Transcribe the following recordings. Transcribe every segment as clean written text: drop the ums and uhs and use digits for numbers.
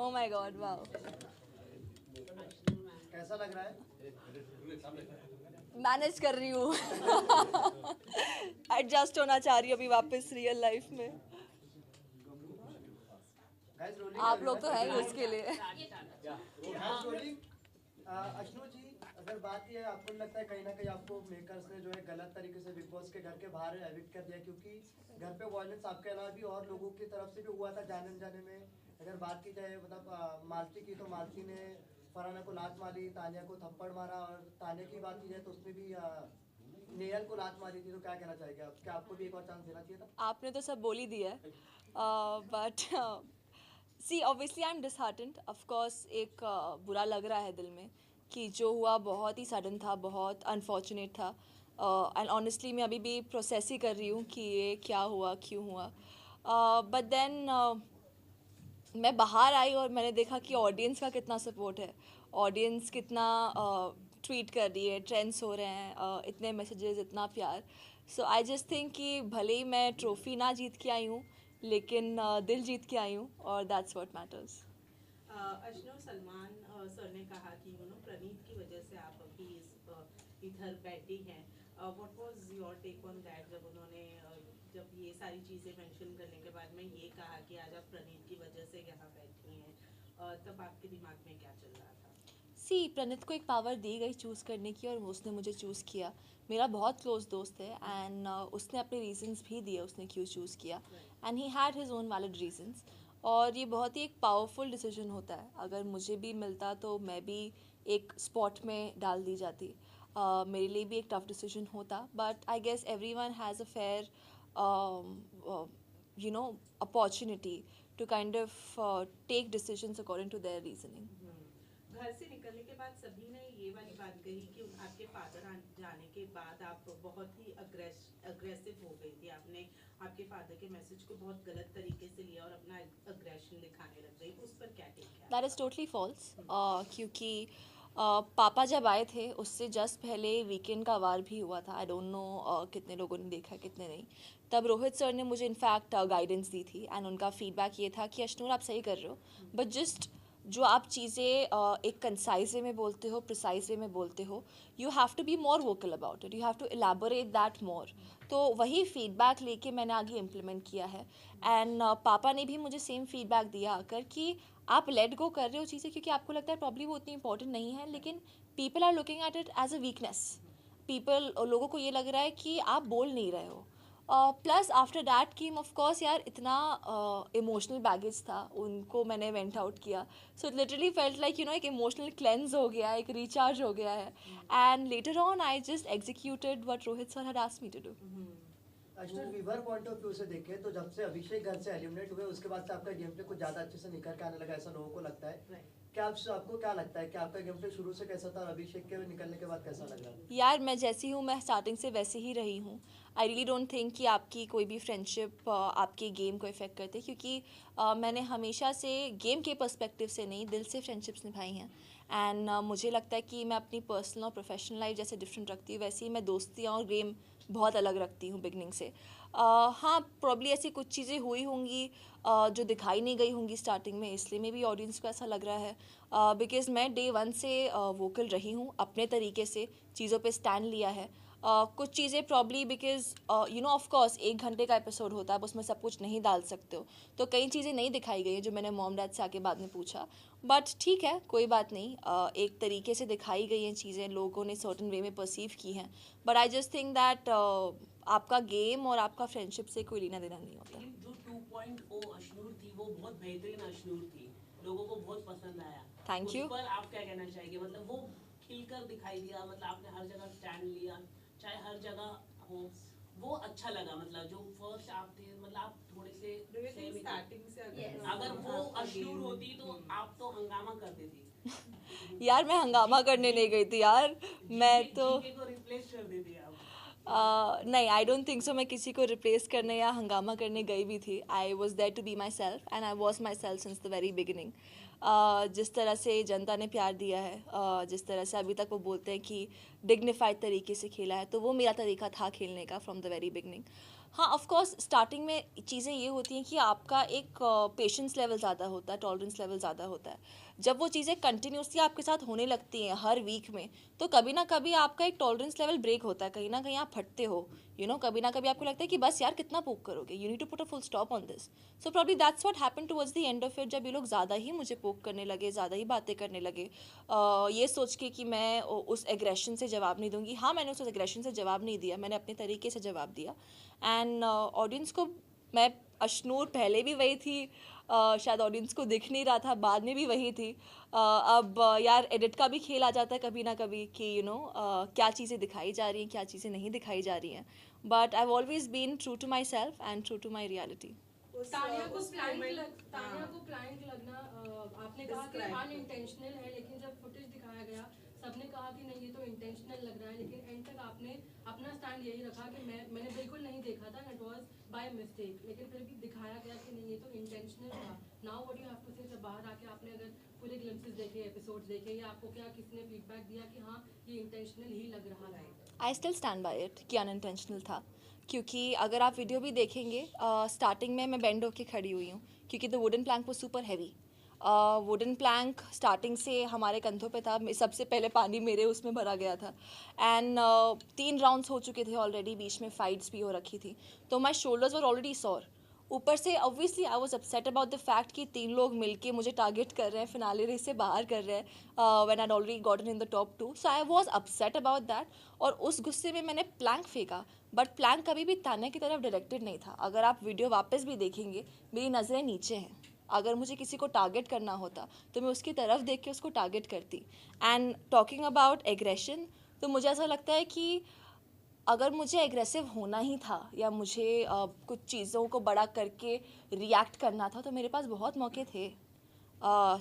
Oh my God, wow. कैसा लग रहा है? मैनेज कर रही हूँ. एडजस्ट होना चाह रही हूँ अभी वापस रियल लाइफ में. Guys, rolling आप लोग तो everyone. है ही उसके लिए. Guys, rolling. अश्नु जी, अगर बात ये है, आपको नहीं लगता है कहीं ना कहीं आपको मेकर्स ने जो है गलत तरीके से बिग बॉस के घर के बाहर एविक्ट कर दिया, क्योंकि घर पे वायलेंस आपके अलावा भी और लोगों की तरफ से भी हुआ था जाने अनजाने में. अगर बात की जाए मतलब मालती की, तो मालती ने फरहाना को लात मारी, तानिया को थप्पड़ मारा, और तानिया की बात की जाए तो उसने भी नेहल को लात मारी थी. तो क्या कहना चाहेंगे आप? क्या आपको भी एक और चांस देना चाहिए था? आपने तो सब बोल ही दिया है. But she obviously I am disheartened. Of course एक बुरा लग रहा है दिल में कि जो हुआ बहुत ही सडन था, बहुत अनफॉर्चुनेट था. एंड ऑनेस्टली मैं अभी भी प्रोसेस ही कर रही हूँ कि ये क्या हुआ, क्यों हुआ. बट देन मैं बाहर आई और मैंने देखा कि ऑडियंस का कितना सपोर्ट है. ऑडियंस कितना ट्वीट कर रही है, ट्रेंड्स हो रहे हैं, इतने मैसेजेस, इतना प्यार. सो आई जस्ट थिंक कि भले ही मैं ट्रॉफी ना जीत के आई हूँ, लेकिन दिल जीत के आई हूँ, और that's what matters. Ashnoor, Salman sir ने कहा कि प्रणीत की वजह से आप अभी इधर बैठी हैं. What was your take on that, जब उन्होंने जब ये सारी चीज़ें मेंशन करने के बाद में ये कहा कि आज आप प्रणीत की वजह से यहाँ बैठी हैं, तब आपके दिमाग में क्या चल रहा था? सी प्रणीत को एक पावर दी गई चूज़ करने की, और उसने मुझे चूज़ किया. मेरा बहुत क्लोज दोस्त है, एंड उसने अपने रीजंस भी दिए उसने क्यों चूज़ किया, and he had his own valid reasons. और ये बहुत ही एक पावरफुल डिसीजन होता है. अगर मुझे भी मिलता तो मैं भी एक स्पॉट में डाल दी जाती. मेरे लिए भी एक टफ डिसीजन होता, but I guess everyone has a fair opportunity to kind of take decisions according to their reasoning. घर से निकलने के बाद सभी ने ये वाली बात कही कि आपके फादर जाने के बाद आप बहुत ही अग्रेसिव हो गई थी. आपने आपके फादर के मैसेज को बहुत गलत तरीके से लिया और अपना अग्रेशन दिखाने लग गई. उस पर क्या टेक है? That is totally false. क्योंकि पापा जब आए थे उससे जस्ट पहले वीकेंड का वार भी हुआ था. आई डोंट नो कितने लोगों ने देखा, कितने नहीं. तब रोहित सर ने मुझे इनफैक्ट गाइडेंस दी थी, एंड उनका फीडबैक ये था कि अश्नूर आप सही कर रहे हो, बट जस्ट जो आप चीज़ें एक कंसाइज वे में बोलते हो, प्रिसाइज वे में बोलते हो, you have to be more vocal about it, you have to elaborate that more. तो वही फीडबैक लेके मैंने आगे इम्प्लीमेंट किया है. एंड पापा ने भी मुझे सेम फीडबैक दिया आकर कि आप लेट गो कर रहे हो चीज़ें क्योंकि आपको लगता है प्रॉब्लम वो उतनी इंपॉर्टेंट नहीं है, लेकिन people are looking at it as a weakness. लोगों को ये लग रहा है कि आप बोल नहीं रहे हो. Plus after that came of course यार इतना इमोशनल बैगेज था, उनको मैंने वेंट आउट किया. So it literally felt like एक इमोशनल क्लेंस हो गया, एक रिचार्ज हो गया है. And later on I just executed what Rohit sir had asked me to do. Ashnoor, viewer point of view से देखें तो जब से अभिषेक घर से एलिमिनेट हुए उसके बाद से आपका गेम प्ले कुछ ज्यादा अच्छे से निखर के आने लगा, ऐसा लोगों को लगता है. क्या आपको क्या लगता है कि आपका गेम प्ले शुरू से कैसा था और अभिषेक के निकलने के बाद कैसा लग रहा है? यार मैं जैसी हूँ, मैं स्टार्टिंग से वैसे ही रही हूँ. आई रियली डोंट थिंक कि आपकी कोई भी फ्रेंडशिप आपके गेम को इफ़ेक्ट करते, क्योंकि मैंने हमेशा से गेम के पर्सपेक्टिव से नहीं, दिल से फ्रेंडशिप्स निभाई हैं. एंड मुझे लगता है कि मैं अपनी पर्सनल और प्रोफेशनल लाइफ जैसे डिफरेंट रखती हूँ, वैसे ही मैं दोस्तियाँ और गेम बहुत अलग रखती हूँ बिगनिंग से. हाँ, प्रॉब्ली ऐसी कुछ चीज़ें हुई होंगी जो दिखाई नहीं गई होंगी स्टार्टिंग में, इसलिए में भी ऑडियंस को ऐसा लग रहा है. बिकॉज़ मैं डे वन से वोकल रही हूँ, अपने तरीके से चीज़ों पे स्टैंड लिया है. कुछ चीज़ें प्रॉब्ली बिकॉज ऑफ कोर्स 1 घंटे का एपिसोड होता है, आप उसमें सब कुछ नहीं डाल सकते हो, तो कई चीज़ें नहीं दिखाई गई हैं जो मैंने मॉम डैड से आके बाद में पूछा. बट ठीक है, कोई बात नहीं. एक तरीके से दिखाई गई हैं चीज़ें, लोगों ने सर्टन वे में परसीव की हैं. But I just think that आपका गेम और आपका फ्रेंडशिप से कोई लेना देना नहीं होता. जो 2.0 अश्नूर थी वो बहुत बेहतरीन अश्नूर थी, लोगों को बहुत पसंद आया. Thank you. उस पर आप क्या कहना चाहेंगे? मतलब वो खिलकर दिखाई दिया, मतलब आपने हर जगह स्टैंड लिया, चाहे हर जगह हो, वो अच्छा लगा. मतलब जो फर्स्ट आप थे, मतलब आप थोड़े से स्टार्टिंग से अगर वो अश्नूर होती तो आप तो हंगामा करती थी. यार मैं हंगामा करने नहीं गई थी यार, मैं तो जीके को रिप्लेस कर देती आप. नहीं, आई डोंट थिंक सो. मैं किसी को रिप्लेस करने या हंगामा करने गई भी थी. I was there to be myself, and I was myself since the very beginning. जिस तरह से जनता ने प्यार दिया है, जिस तरह से अभी तक वो बोलते हैं कि डिग्निफाइड तरीके से खेला है, तो वो मेरा तरीका था खेलने का फ्रॉम द वेरी बिगिनिंग. हाँ, ऑफ कोर्स स्टार्टिंग में चीज़ें ये होती हैं कि आपका एक पेशेंस लेवल ज़्यादा होता है, टॉलरेंस लेवल ज़्यादा होता है। जब वो चीज़ें कंटिन्यूसली आपके साथ होने लगती हैं हर वीक में, तो कभी ना कभी आपका एक टॉलरेंस लेवल ब्रेक होता है, कहीं ना कहीं आप फटते हो, कभी ना कभी आपको लगता है कि बस यार कितना पोक करोगे, you need to put a full stop on this. So probably that's what happen towards the end of it, जब ये लोग ज़्यादा ही मुझे पोक करने लगे, ज़्यादा ही बातें करने लगे, ये सोच के कि मैं उस एग्रेशन से जवाब नहीं दूंगी। हाँ, मैंने उस एग्रेशन से जवाब नहीं दिया, मैंने अपने तरीके से जवाब दिया। एंड ऑडियंस को मैं अशनूर पहले भी वही थी, शायद ऑडियंस को दिख नहीं रहा था, बाद में भी वही थी। अब यार एडिट का भी खेल आ जाता है कभी ना कभी कि क्या चीज़ें दिखाई जा रही हैं, क्या चीज़ें नहीं दिखाई जा रही हैं। But I have always been true to myself and true to my reality. Tania को उस प्लानिंग moment- तानिया हाँ। को प्लानिंग लगना, आपने कहा कि Describe अनइंटेंशनल है, लेकिन जब फुटेज दिखाया गया सबने कहा कि नहीं ये तो इंटेंशनल लग रहा है, लेकिन एंड तक आपने अपना स्टैंड यही रखा कि मैंने बिल्कुल नहीं देखा था, इट वाज बाय मिस्टेक, लेकिन फिर भी दिखाया गया कि नहीं ये तो इंटेंशनल था। Now what you have to say, जब बाहर आके आपने अगर पूरे ग्लिम्पसेस देखे, एपिसोड्स देखे, या आपको क्या किसी ने फीडबैक दिया कि हाँ ये इंटेंशनल ही लग रहा है? I still stand by it कि अनइंटेंशनल था, क्योंकि अगर आप वीडियो भी देखेंगे, स्टार्टिंग में मैं बेंड होके खड़ी हुई हूँ क्योंकि द वुडन प्लैंक वो super heavy. Wooden plank starting से हमारे कंधों पे था, सबसे पहले पानी मेरे उसमें भरा गया था। एंड 3 राउंड्स हो चुके थे ऑलरेडी, बीच में फाइट्स भी हो रखी थी, तो my shoulders were already sore. ऊपर से obviously I was upset about the fact कि 3 लोग मिलके मुझे टारगेट कर रहे हैं, फिनाले रेस से बाहर कर रहे हैं when I already gotten in the top 2। So I was upset about that, और उस गुस्से में मैंने प्लैंक फेंका। बट प्लैंक कभी भी तान्या की तरफ डायरेक्टेड नहीं था। अगर आप वीडियो वापस भी देखेंगे, मेरी नज़रें नीचे हैं। अगर मुझे किसी को टारगेट करना होता तो मैं उसकी तरफ देख के उसको टारगेट करती। एंड टॉकिंग अबाउट एग्रेशन, तो मुझे ऐसा लगता है कि अगर मुझे एग्रेसिव होना ही था या मुझे कुछ चीज़ों को बड़ा करके रिएक्ट करना था, तो मेरे पास बहुत मौके थे।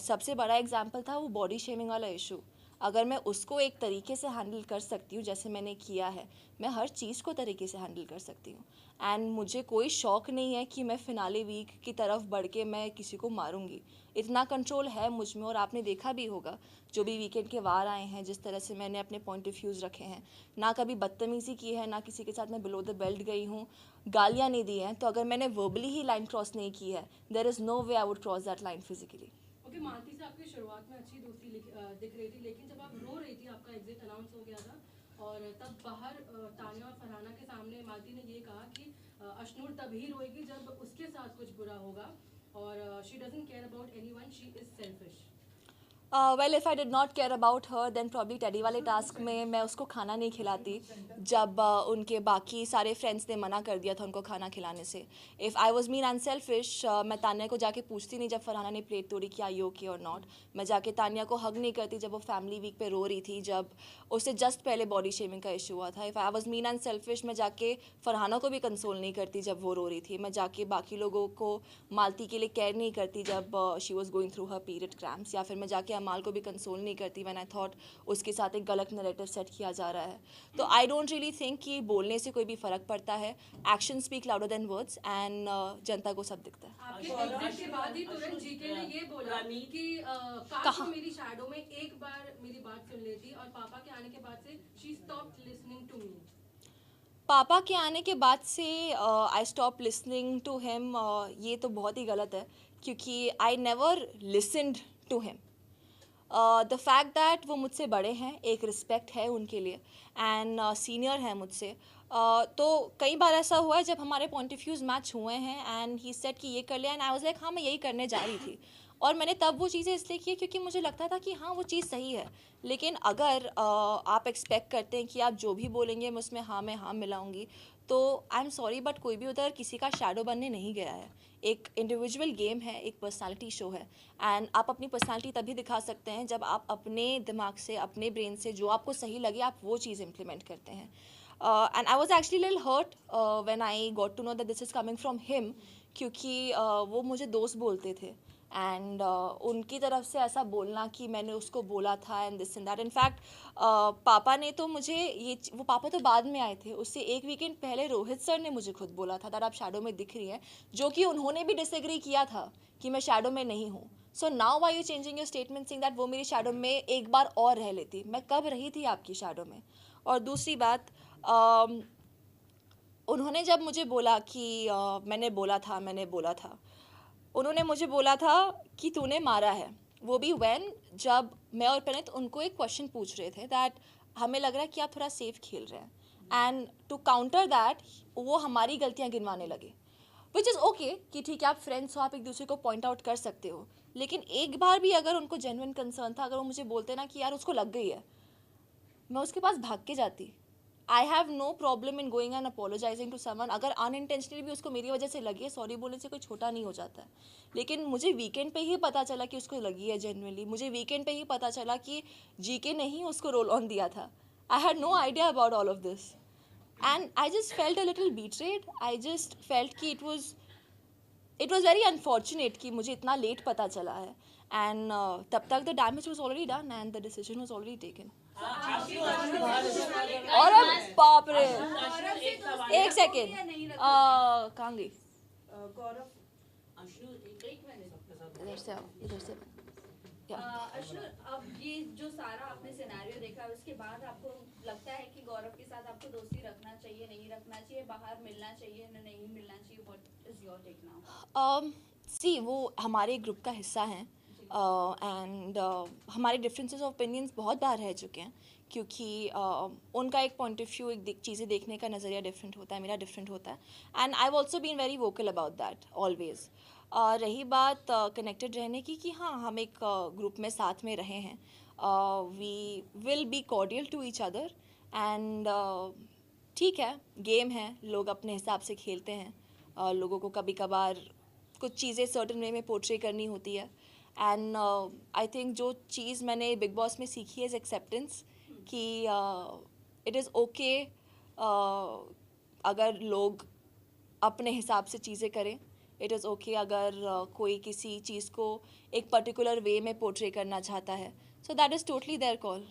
सबसे बड़ा एग्जाम्पल था वो बॉडी शेमिंग वाला इशू। अगर मैं उसको एक तरीके से हैंडल कर सकती हूँ जैसे मैंने किया है, मैं हर चीज़ को तरीके से हैंडल कर सकती हूँ। एंड मुझे कोई शौक़ नहीं है कि मैं फिनाले वीक की तरफ बढ़ के मैं किसी को मारूंगी। इतना कंट्रोल है मुझ में, और आपने देखा भी होगा जो भी वीकेंड के वार आए हैं, जिस तरह से मैंने अपने पॉइंट ऑफ व्यूज़ रखे हैं। ना कभी बदतमीज़ी की है, ना किसी के साथ मैं बिलो द बेल्ट गई हूँ, गालियाँ नहीं दी हैं। तो अगर मैंने वर्बली ही लाइन क्रॉस नहीं की है, there is no way I would cross that line physically. Okay, Malti से आपकी शुरुआत में अच्छी दोस्ती दिख रही थी, लेकिन जब आप रो रही थी, आपका एग्जिट अनाउंस हो गया था, और तब बाहर तानिया और फरहाना के सामने मालती ने ये कहा कि अशनूर तभी रोएगी जब उसके साथ कुछ बुरा होगा, और she doesn't care about anyone, she is selfish. Well, if I did not care about her then probably teddy वाले टास्क में मैं उसको खाना नहीं खिलाती, जब उनके बाकी सारे फ्रेंड्स ने मना कर दिया था उनको खाना खिलाने से। If I was mean and selfish, मैं तानिया को जाके पूछती नहीं जब फरहाना ने प्लेट तोड़ी कि आई ओके और नॉट। मैं जाके तानिया को हग नहीं करती जब वो फैमिली वीक पे रो रही थी, जब उससे जस्ट पहले बॉडी शेमिंग का इशू हुआ था। If I was mean and selfish, मैं जाके फरहाना को भी कंसोल नहीं करती जब वो रो रही थी। मैं जाके बाकी लोगों को मालती के लिए केयर नहीं करती जब she was going through her period cramps, या फिर मैं जाके अमाल को भी कंसोल नहीं करती व्हेन आई थॉट उसके साथ एक गलत नैरेटिव सेट किया जा रहा है। तो आई डोंट रियली थिंक कि बोलने से कोई भी फ़र्क पड़ता है। Action speak louder than words, and जनता को सब दिखता है। आपके एग्जिट के बाद ही तुरंत जीके ने ये बोला कि काश कहाँ? वो मेरी शैडो में एक बार मेरी बात सुन लेती, और पापा के आने के बाद से she stopped listening to me. पापा के आने के बाद से I stop listening to him, ये तो बहुत ही गलत है, क्योंकि I never listened to him. The fact that वो मुझसे बड़े हैं, एक रिस्पेक्ट है उनके लिए, एंड सीनियर है मुझसे। तो कई बार ऐसा हुआ है जब हमारे पॉइंट ऑफ व्यूज़ मैच हुए हैं, एंड ही सेड कि ये कर लिया, एंड आई वाज लाइक हाँ मैं यही करने जा रही थी। और मैंने तब वो चीज़ें इसलिए की क्योंकि मुझे लगता था कि हाँ वो चीज़ सही है। लेकिन अगर आप एक्सपेक्ट करते हैं कि आप जो भी बोलेंगे मैं उसमें हाँ मिलाऊंगी, तो आई एम सॉरी बट कोई भी उधर किसी का शैडो बनने नहीं गया है। एक इंडिविजुअल गेम है, एक पर्सनालिटी शो है, एंड आप अपनी पर्सनालिटी तभी दिखा सकते हैं जब आप अपने दिमाग से, अपने ब्रेन से जो आपको सही लगे आप वो चीज़ इम्प्लीमेंट करते हैं। And I was actually little hurt when I got to know that this is coming from him, क्योंकि वो मुझे दोस्त बोलते थे, एंड उनकी तरफ से ऐसा बोलना कि मैंने उसको बोला था and this and that. In fact पापा ने तो मुझे वो पापा तो बाद में आए थे, उससे एक वीकेंड पहले रोहित सर ने मुझे खुद बोला था दैट आप शैडो में दिख रही हैं, जो कि उन्होंने भी डिसएग्री किया था कि मैं शैडो में नहीं हूँ। So now why you changing your statement saying that वो मेरी शैडो में एक बार और रह लेती? मैं कब रही थी आपकी शैडो में? और दूसरी बात, उन्होंने जब मुझे बोला कि मैंने बोला था, उन्होंने मुझे बोला था कि तूने मारा है, वो भी जब मैं और प्रणीत उनको एक क्वेश्चन पूछ रहे थे दैट हमें लग रहा है कि आप थोड़ा सेफ खेल रहे हैं, एंड टू काउंटर दैट वो हमारी गलतियां गिनवाने लगे, विच इज़ ओके कि ठीक है आप फ्रेंड्स हो, आप एक दूसरे को पॉइंट आउट कर सकते हो, लेकिन एक बार भी अगर उनको जेन्युइन कंसर्न था, अगर वो मुझे बोलते ना कि यार उसको लग गई है, मैं उसके पास भाग के जाती। I have no problem in going and apologising to someone, अगर अनइंटेंशनली भी उसको मेरी वजह से लगी है, सॉरी बोलने से कोई छोटा नहीं हो जाता है। लेकिन मुझे वीकेंड पे ही पता चला कि उसको लगी है जेन्युइनली, मुझे वीकेंड पे ही पता चला कि जीके ने ही उसको रोल ऑन दिया था। I had no idea about all of this and I just felt a little betrayed, I just felt कि इट वॉज वेरी अनफॉर्चुनेट कि मुझे इतना लेट पता चला है, एंड तब तक the damage was already done and the decision was already taken. और अब बाप रे, एक सेकेंड, कहाँ गई? गौरव, इधर से आओ, इधर से। अश्नु, अब ये जो सारा आपने सिनेरियो देखा है, उसके बाद आपको लगता है कि गौरव के साथ आपको दोस्ती रखना चाहिए, नहीं रखना चाहिए, बाहर मिलना चाहिए, नहीं मिलना चाहिए? What is your take now? See वो हमारे ग्रुप का हिस्सा हैं, एंड हमारे डिफरेंसेस ऑफ ओपिनियंस बहुत बार रह चुके हैं, क्योंकि उनका एक पॉइंट ऑफ व्यू, एक चीज़ें देखने का नज़रिया डिफरेंट होता है, मेरा डिफरेंट होता है, and I have also been very vocal about that always. रही बात कनेक्टेड रहने की, कि हाँ हम एक ग्रुप में साथ में रहे हैं, we will be cordial to each other, and ठीक है, गेम है, लोग अपने हिसाब से खेलते हैं, लोगों को कभी कभार कुछ चीज़ें सर्टन वे में पोर्ट्रे करनी होती है, एंड आई थिंक जो चीज़ मैंने बिग बॉस में सीखी है एक्सेप्टेंस, कि इट इज़ ओके अगर लोग अपने हिसाब से चीज़ें करें, इट इज़ ओके अगर कोई किसी चीज़ को एक पर्टिकुलर वे में पोर्ट्रे करना चाहता है, so that is totally their call.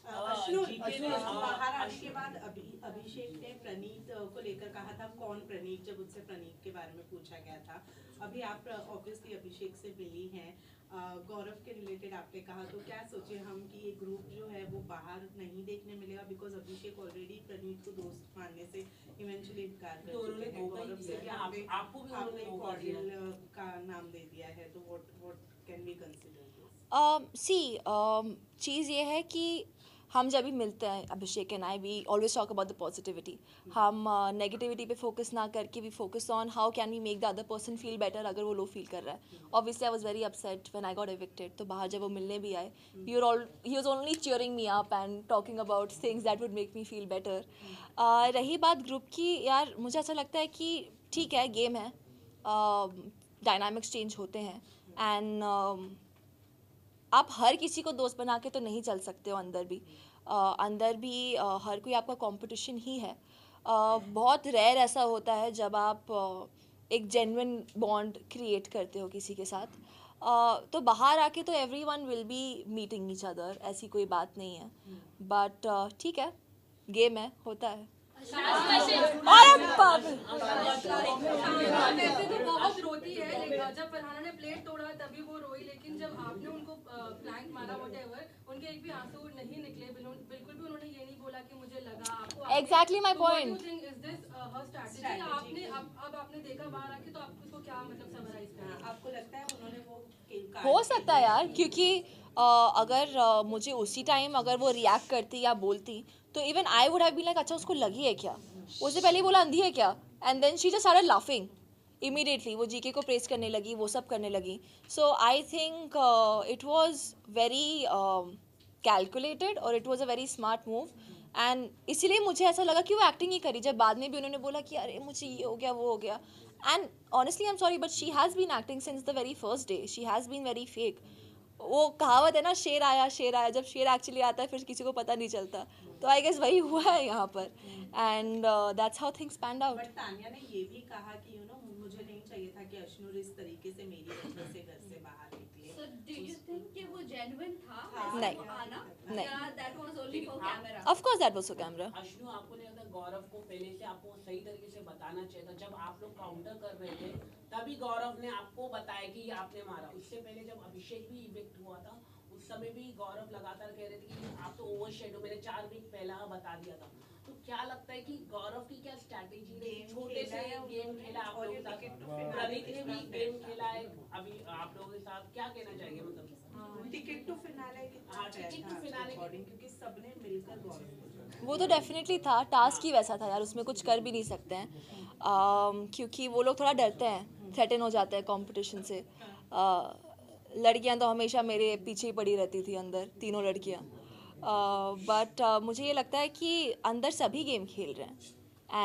Ashnoor, बाहर आने के बाद अभिषेक ने प्रणीत को लेकर कहा था, कौन प्रणीत, जब उनसे प्रणीत के बारे में पूछा गया था। अभी आप ऑब्वियसली अभिषेक से मिली हैं, गौरव के रिलेटेड आपने कहा, तो क्या सोचे हम कि ये ग्रुप जो है वो बाहर नहीं देखने मिलेगा, बिकॉज अभिषेक ऑलरेडी प्रणीत को दोस्त मानने से इवेंचुअली इनकार कर चुके हैं। गौरव से भी आपने कॉर्डियल का नाम दे दिया है, तो what can we consider? See चीज़ ये है कि हम जब भी मिलते हैं, Abhishek and I, we always talk about the positivity. हम नेगेटिविटी पे फोकस ना करके we focus on how can we make the other person feel better, अगर वो लो फील कर रहा है। Obviously I was very upset when I got evicted, तो बाहर जब वो मिलने भी आए, he was only cheering me up and talking about things that would make me feel better. रही बात ग्रुप की, यार मुझे ऐसा लगता है कि ठीक है, गेम है, डायनामिक्स चेंज होते हैं, एंड आप हर किसी को दोस्त बना के तो नहीं चल सकते हो, अंदर भी हर कोई आपका कंपटीशन ही है। बहुत रेयर ऐसा होता है जब आप एक जेन्युइन बॉन्ड क्रिएट करते हो किसी के साथ, तो बाहर आके तो everyone will be meeting each other, ऐसी कोई बात नहीं है, बट ठीक है, गेम है, होता है। वैसे तो बहुत रोती है, लेकिन जब फरहाना ने प्लेट तोड़ा तभी वो रोई, लेकिन जब आपने उनको प्लैंक मारा व्हाटएवर, उनके एक भी आंसू नहीं निकले, बिल्कुल भी उन्होंने ये नहीं बोला कि मुझे लगा। आपको exactly my point. Is this her strategy? आपने अब आपने देखा बाहर आके, तो आप उसको क्या मतलब समराइज करें? आपको लगता है उन्होंने वो हो सकता है यार, क्योंकि अगर मुझे उसी टाइम अगर वो रिएक्ट करती या बोलती, तो even I would have been like, अच्छा उसको लगी है क्या, उससे पहले ही बोला अंधी है क्या, and then she just started laughing immediately, वो जीके को प्रेस करने लगी, वो सब करने लगी। So I think it was very calculated और it was a very smart move, and इसीलिए मुझे ऐसा लगा कि वो एक्टिंग ही करी, जब बाद में भी उन्होंने बोला कि अरे मुझे ये हो गया, वो हो गया, and honestly I am sorry but she has been acting since the very first day, she has been very fake. वो कहावत है ना, शेर आया, जब शेर एक्चुअली आता है फिर किसी को पता नहीं चलता, तो आई गेस वही हुआ है यहाँ पर, and that's how things panned out. But Tania ने ये भी कहा कि मुझे नहीं चाहिए था कि अश्नूर इस तरीके से मेरी वजह से घर से बाहर निकले। So do you think कि वो genuine था? नहीं, आना? नहीं। या that was only for camera? Of course that was for camera. अश्नु, आपको नहीं लगता गौरव को पहले से आपको सही तरीके से बताना चाहिए था? जब आप लोग काउंटर कर रहे थे तभी गौरव ने आपको बताया कि ये आपने मारा। उससे पहले जब अभिषेक भी इविक्ट हुआ था, उस समय भी गौरव लगातार कह रहे थे कि आप तो ओवर शेडो, मैंने 4 वीक पहला बता दिया था। तो क्या लगता है कि गौरव की क्या स्ट्रैटेजी रही? गेम छोटे से खेला है गेम खेला आप लोगों के साथ, प्रणीत ने भी गेम खेला है अभी आप लोगों के साथ, क्या कहना चाहिए मतलब टिकट टू फिनाले हाँ, ticket to finale क्योंकि सबने मिलकर गौरव को चुना। वो तो डेफिनेटली था, टास्क ही वैसा था यार, उसमें कुछ कर भी नहीं सकते हैं। क्योंकि वो लोग थोड़ा डरते हैं, थ्रेटन हो जाते हैं कंपटीशन से। लड़कियां तो हमेशा मेरे पीछे ही पड़ी रहती थी अंदर, तीनों लड़कियां। बट मुझे ये लगता है कि अंदर सभी गेम खेल रहे हैं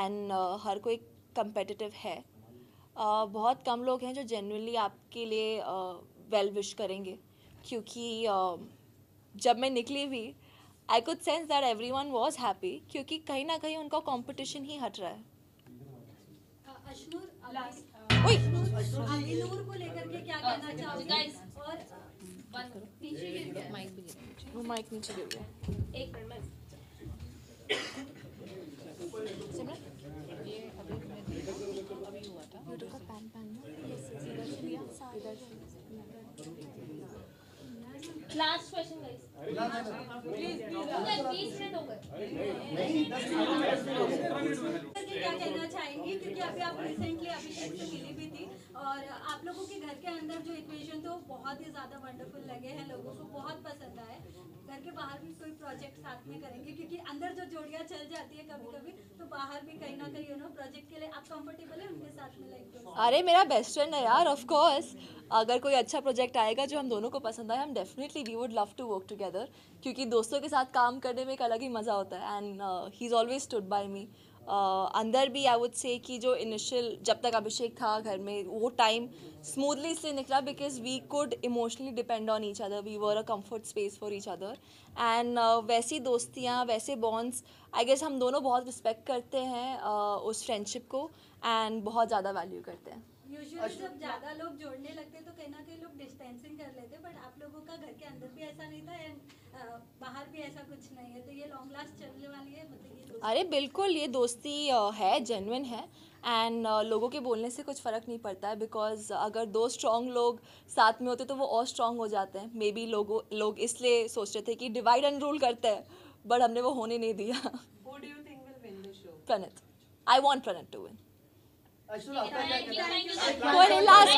एंड हर कोई कंपेटिटिव है। बहुत कम लोग हैं जो जेन्युइनली आपके लिए वेल विश करेंगे, क्योंकि जब मैं निकली भी I could sense that everyone was happy, क्योंकि कहीं ना कहीं उनका कंपटीशन ही हट रहा है। अश्नूर ओए! अभिनूर को लेकर के क्या कहना चाहोगे? और नीचे गिर गया। माइक भी गिरा, वो माइक नीचे गिर गया। एक मिनट में सिमरन, ये अभी मैं देखा, अभी हुआ था यूट्यूब का पैन ना, इधर से लिया, इधर से। Last question guys, please 20 minute हो गए। क्या कहना चाहेंगी, क्योंकि अभी आप रिसेंटली अभिषेक से मिली भी थी और आप लोगों के घर के अंदर जो इक्वेशन थे वो बहुत ही ज्यादा वंडरफुल लगे हैं, लोगों को बहुत पसंद आए। घर के बाहर भी कोई प्रोजेक्ट साथ में करेंगे, क्योंकि अंदर जो जोड़ियां चल जाती है कभी कभी, तो बाहर भी कहीं ना कहीं प्रोजेक्ट के लिए आप कंफर्टेबल है उनके साथ में लाइक? अरे मेरा बेस्ट फ्रेंड है यार, ऑफ कोर्स। अगर कोई अच्छा प्रोजेक्ट आएगा जो हम दोनों को पसंद आए, हम definitely we would love to work together, क्योंकि दोस्तों के साथ काम करने में एक अलग ही मज़ा होता है। And he is always stood by me. अंदर भी आई वुड से कि जो इनिशियल जब तक अभिषेक था घर में, वो टाइम स्मूथली इसलिए निकला because we could emotionally depend on each other, we were a comfort space for each other. And वैसी दोस्तियाँ, वैसे बॉन्ड्स, आई गेस हम दोनों बहुत रिस्पेक्ट करते हैं उस फ्रेंडशिप को एंड बहुत ज़्यादा वैल्यू करते हैं। यूजुअली जब ज्यादा लोग जोड़ने लगते तो कहीं ना कहीं लोग डिस्टेंसिंग कर लेते, बट आप लोगों का घर के अंदर भी ऐसा नहीं था एंड बाहर भी ऐसा कुछ नहीं है, तो ये लॉन्ग लास्ट चलने वाली है मतलब ये दोस्ती? अरे बिल्कुल, ये दोस्ती है, जेन्युइन है एंड लोगों के बोलने से कुछ फ़र्क नहीं पड़ता है, बिकॉज अगर दो स्ट्रॉन्ग लोग साथ में होते तो वो और स्ट्रॉन्ग हो जाते हैं। मे बी लोग इसलिए सोच रहे थे कि डिवाइड एंड रूल करते हैं, बट हमने वो होने नहीं दिया। Who do you think will win the show? Praneet, I want Praneet to win. Ashnoor आपका क्या कहना है? कोई नहीं, लास्ट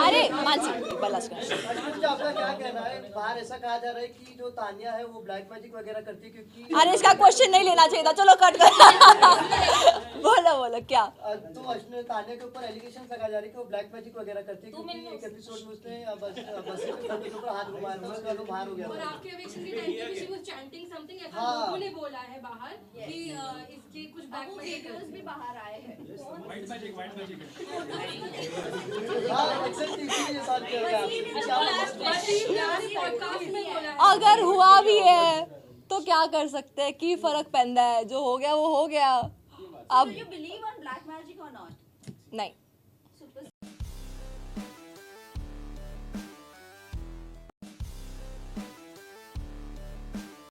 अरे मानसी लास्ट कर। अश्नूर जी आपका क्या कहना है? बाहर ऐसा कहा जा रहा है कि जो तानिया है वो ब्लैक मैजिक वगैरह करती है, क्योंकि अरे इसका क्वेश्चन नहीं लेना चाहिए था, चलो कट कर। बोलो क्या? तो अश्नूर तानिया के ऊपर एलिगेशन लगा जा रही है कि वो ब्लैक मैजिक वगैरह करती है, क्योंकि एक एपिसोड में उसने बस के ऊपर हाथ घुमाया, उसका तो बाहर हो गया और था। आपके eviction के टाइम पे भी she was chanting something, ऐसा लोगों ने बोला है बाहर कि इसके कुछ अब बैक वो में वीडियोस भी बाहर आए हैं। वाइट मैजिक हाँ, एक्सेप्ट कीजिए, ये साथ किया गया। पॉडकास्ट में बोला है। अगर हुआ भी है तो क्या कर सकते हैं, की फर्क पैंदा है, जो हो गया वो हो गया। अब Do you believe on black magic or not? नहीं।